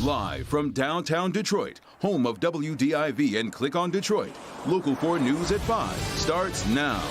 Live from downtown Detroit, home of WDIV and Click on Detroit, Local 4 News at 5 starts now.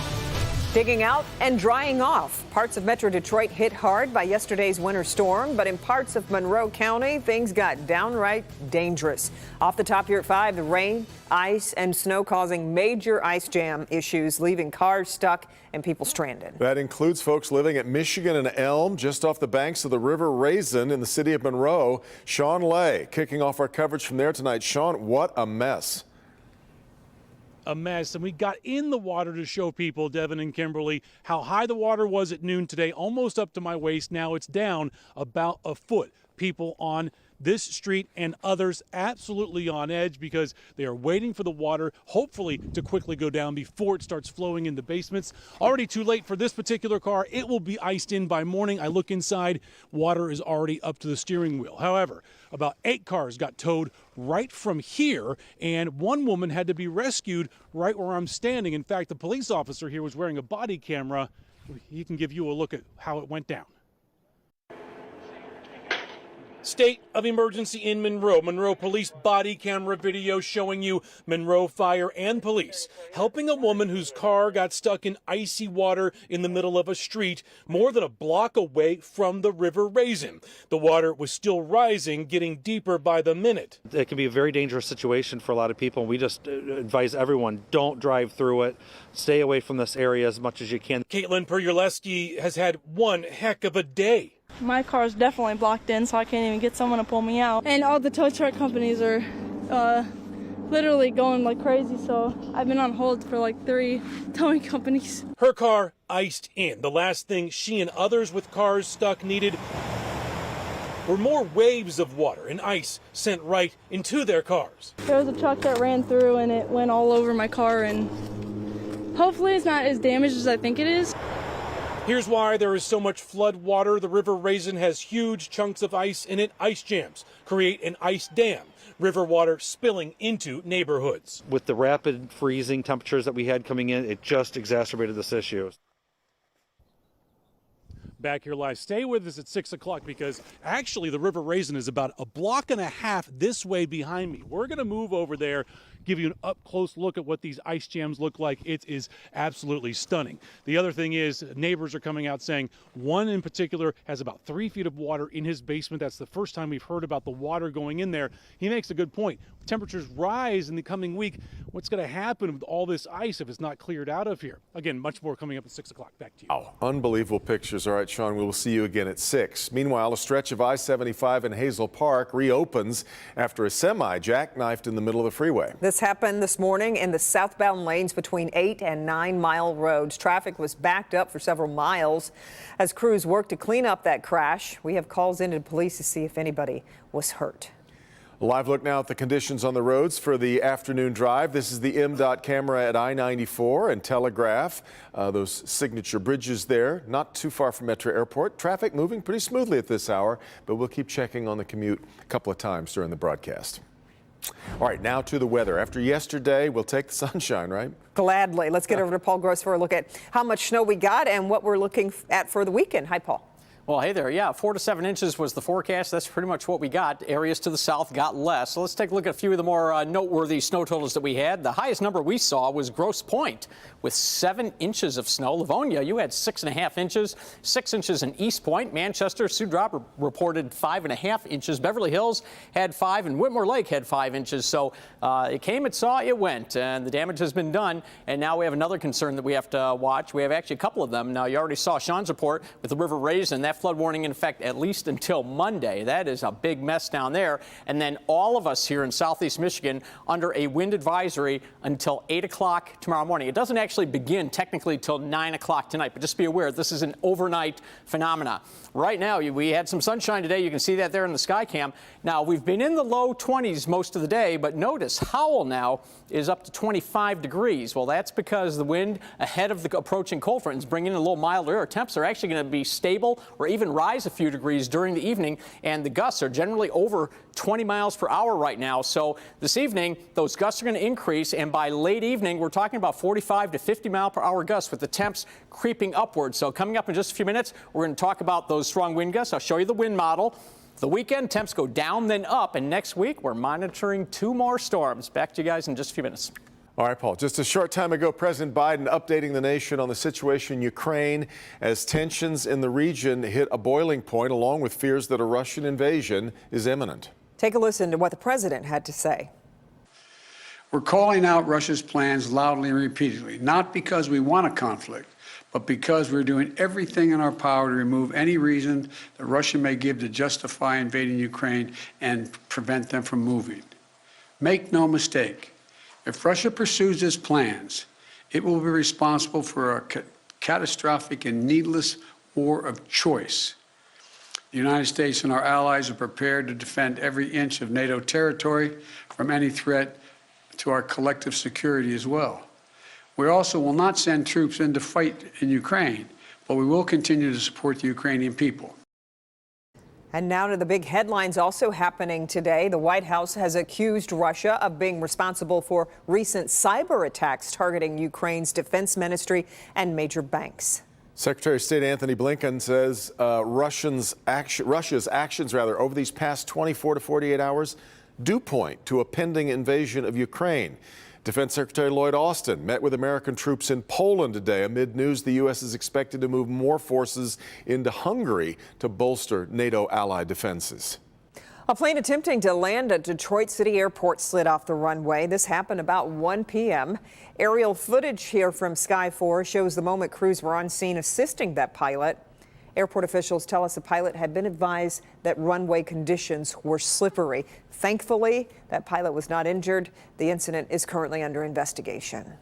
Digging out and drying off. Parts of Metro Detroit hit hard by yesterday's winter storm, but in parts of Monroe County, things got downright dangerous. Off the top here at 5, the rain, ice, and snow causing major ice jam issues, leaving cars stuck and people stranded. That includes folks living at Michigan and Elm, just off the banks of the River Raisin in the city of Monroe. Sean Lay kicking off our coverage from there tonight. Sean, what a mess. A mess, and we got in the water to show people, Devin and Kimberly, how high the water was at noon today, almost up to my waist. Now it's down about a foot. People on this street and others absolutely on edge because they are waiting for the water, hopefully, to quickly go down before it starts flowing in the basements. Already too late for this particular car. It will be iced in by morning. I look inside, water is already up to the steering wheel. However, about 8 cars got towed right from here, and one woman had to be rescued right where I'm standing. In fact, the police officer here was wearing a body camera. He can give you a look at how it went down. State of emergency in Monroe. Monroe police body camera video showing you Monroe Fire and police helping a woman whose car got stuck in icy water in the middle of a street more than a block away from the River Raisin. The water was still rising, getting deeper by the minute. It can be a very dangerous situation for a lot of people. We just advise everyone, don't drive through it. Stay away from this area as much as you can. Caitlin Perulesky has had one heck of a day. My car is definitely blocked in, so I can't even get someone to pull me out. And all the tow truck companies are literally going like crazy, so I've been on hold for like 3 towing companies. Her car iced in. The last thing she and others with cars stuck needed were more waves of water and ice sent right into their cars. There was a truck that ran through and it went all over my car, and hopefully it's not as damaged as I think it is. Here's why there is so much flood water. The River Raisin has huge chunks of ice in it. Ice jams create an ice dam. River water spilling into neighborhoods. With the rapid freezing temperatures that we had coming in, it just exacerbated this issue. Back here live. Stay with us at 6 o'clock because actually the River Raisin is about a block and a half this way behind me. We're going to move over there, give you an up-close look at what these ice jams look like. It is absolutely stunning. The other thing is neighbors are coming out saying one in particular has about 3 feet of water in his basement. That's the first time we've heard about the water going in there. He makes a good point. Temperatures rise in the coming week. What's going to happen with all this ice if it's not cleared out of here? Again, much more coming up at 6 o'clock. Back to you. Oh, unbelievable pictures. All right, Sean, we will see you again at 6. Meanwhile, a stretch of I-75 in Hazel Park reopens after a semi jackknifed in the middle of the freeway. This happened this morning in the southbound lanes between 8 and 9 Mile roads. Traffic was backed up for several miles as crews worked to clean up that crash. We have calls into police to see if anybody was hurt. A live look now at the conditions on the roads for the afternoon drive. This is the MDOT camera at I-94 and Telegraph. Those signature bridges there, not too far from Metro Airport. Traffic moving pretty smoothly at this hour, but we'll keep checking on the commute a couple of times during the broadcast. All right, now to the weather. After yesterday, we'll take the sunshine, right? Gladly. Let's get over to Paul Gross for a look at how much snow we got and what we're looking at for the weekend. Hi, Paul. Well, hey there. Yeah, 4 to 7 inches was the forecast. That's pretty much what we got. Areas to the south got less. So let's take a look at a few of the more noteworthy snow totals that we had. The highest number we saw was Grosse Pointe with 7 inches of snow. Livonia, you had 6.5 inches, 6 inches in East Point. Manchester, Sioux Drop reported 5.5 inches. Beverly Hills had 5 and Whitmore Lake had 5 inches. So it came, it saw, it went, and the damage has been done. And now we have another concern that we have to watch. We have actually a couple of them. Now, you already saw Sean's report with the River Raisin. That flood warning in effect at least until Monday. That is a big mess down there. And then all of us here in southeast Michigan under a wind advisory until 8 o'clock tomorrow morning. It doesn't actually begin technically till 9 o'clock tonight, but just be aware this is an overnight phenomena. Right now, we had some sunshine today. You can see that there in the sky cam. Now, we've been in the low 20s most of the day, but notice Howell now is up to 25 degrees. Well, that's because the wind ahead of the approaching cold front is bringing in a little milder air. Temps are actually going to be stable or even rise a few degrees during the evening, and the gusts are generally over 20 miles per hour right now. So this evening, those gusts are going to increase, and by late evening, we're talking about 45 to 50 mile per hour gusts with the temps creeping upwards. So coming up in just a few minutes, we're going to talk about those strong wind gusts. I'll show you the wind model. The weekend, temps go down, then up, and next week we're monitoring 2 more storms. Back to you guys in just a few minutes. All right, Paul. Just a short time ago, President Biden updating the nation on the situation in Ukraine as tensions in the region hit a boiling point, along with fears that a Russian invasion is imminent. Take a listen to what the president had to say. We're calling out Russia's plans loudly and repeatedly, not because we want a conflict, but because we're doing everything in our power to remove any reason that Russia may give to justify invading Ukraine and prevent them from moving. Make no mistake, if Russia pursues its plans, it will be responsible for a catastrophic and needless war of choice. The United States and our allies are prepared to defend every inch of NATO territory from any threat to our collective security as well. We also will not send troops in to fight in Ukraine, but we will continue to support the Ukrainian people. And now to the big headlines also happening today. The White House has accused Russia of being responsible for recent cyber attacks targeting Ukraine's defense ministry and major banks. Secretary of State Anthony Blinken says Russia's actions over these past 24 to 48 hours do point to a pending invasion of Ukraine. Defense Secretary Lloyd Austin met with American troops in Poland today amid news the U.S. is expected to move more forces into Hungary to bolster NATO allied defenses. A plane attempting to land at Detroit City Airport slid off the runway. This happened about 1 p.m. Aerial footage here from Sky 4 shows the moment crews were on scene assisting that pilot. Airport officials tell us the pilot had been advised that runway conditions were slippery. Thankfully, that pilot was not injured. The incident is currently under investigation.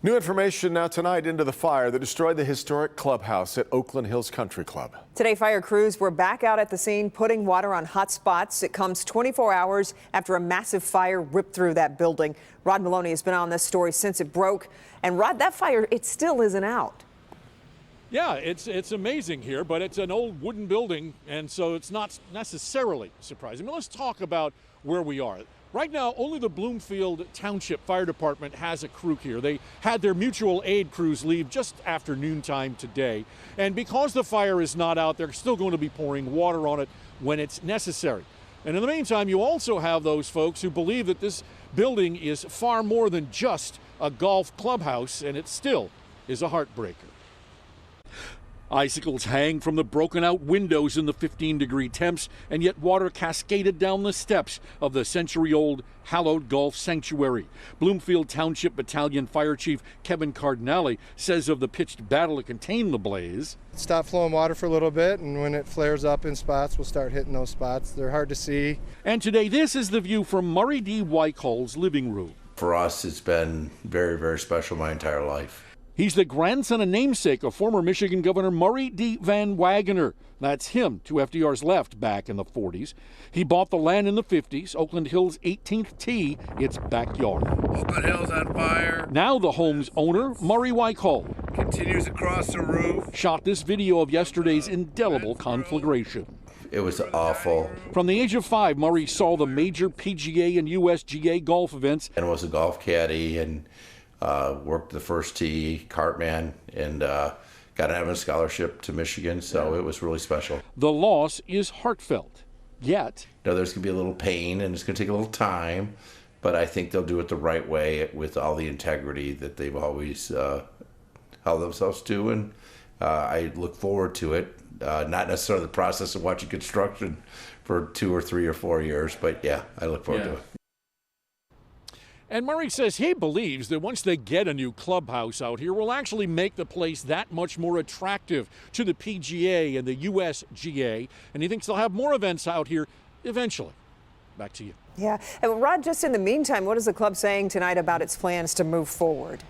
New information now tonight into the fire that destroyed the historic clubhouse at Oakland Hills Country Club. Today, fire crews were back out at the scene putting water on hot spots. It comes 24 hours after a massive fire ripped through that building. Rod Maloney has been on this story since it broke. And Rod, that fire, it still isn't out. Yeah, it's amazing here, but it's an old wooden building, and so it's not necessarily surprising. But let's talk about where we are. Right now, only the Bloomfield Township Fire Department has a crew here. They had their mutual aid crews leave just after noontime today. And because the fire is not out, they're still going to be pouring water on it when it's necessary. And in the meantime, you also have those folks who believe that this building is far more than just a golf clubhouse, and it still is a heartbreaker. Icicles hang from the broken out windows in the 15-degree temps, and yet water cascaded down the steps of the century-old hallowed golf sanctuary. Bloomfield Township Battalion Fire Chief Kevin Cardinale says of the pitched battle to contain the blaze. Stop flowing water for a little bit, and when it flares up in spots, we'll start hitting those spots. They're hard to see. And today, this is the view from Murray D. Weichhol's living room. For us, it's been very, very special my entire life. He's the grandson and namesake of former Michigan Governor Murray D. Van Wagener. That's him to FDR's left back in the 40s. He bought the land in the 50s, Oakland Hills 18th tee, its backyard. Oakland Hills on fire. Now the home's owner, Murray Weichol, Continues across the roof. shot this video of yesterday's indelible conflagration. It was awful. From the age of 5, Murray saw the major PGA and USGA golf events. And was a golf caddy and worked the first tee, cartman, and got an Evans scholarship to Michigan, so it was really special. The loss is heartfelt, yet There's going to be a little pain, and it's going to take a little time, but I think they'll do it the right way with all the integrity that they've always held themselves to, and I look forward to it. Not necessarily the process of watching construction for 2 or 3 or 4 years, but yeah, I look forward to it. And Murray says he believes that once they get a new clubhouse out here, will actually make the place that much more attractive to the PGA and the USGA. And he thinks they'll have more events out here eventually. Back to you. Yeah. And Rod, just in the meantime, what is the club saying tonight about its plans to move forward?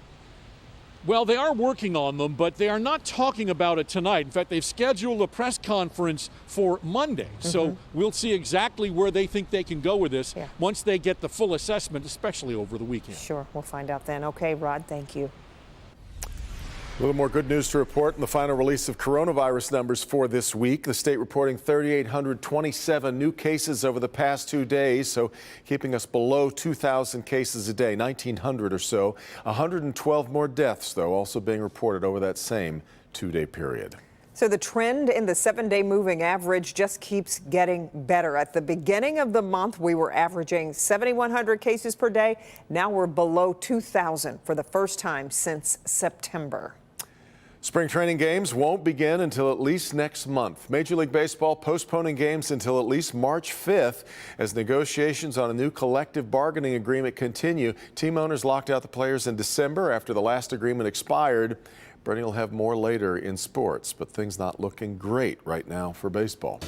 Well, they are working on them, but they are not talking about it tonight. In fact, they've scheduled a press conference for Monday. So we'll see exactly where they think they can go with this once they get the full assessment, especially over the weekend. Sure, we'll find out then. Okay, Rod, thank you. A little more good news to report in the final release of coronavirus numbers for this week. The state reporting 3,827 new cases over the past 2 days, so keeping us below 2,000 cases a day, 1,900 or so. 112 more deaths, though, also being reported over that same 2-day period. So the trend in the 7-day moving average just keeps getting better. At the beginning of the month, we were averaging 7,100 cases per day. Now we're below 2,000 for the first time since September. Spring training games won't begin until at least next month. Major League Baseball postponing games until at least March 5th as negotiations on a new collective bargaining agreement continue. Team owners locked out the players in December after the last agreement expired. Bernie will have more later in sports, but things not looking great right now for baseball.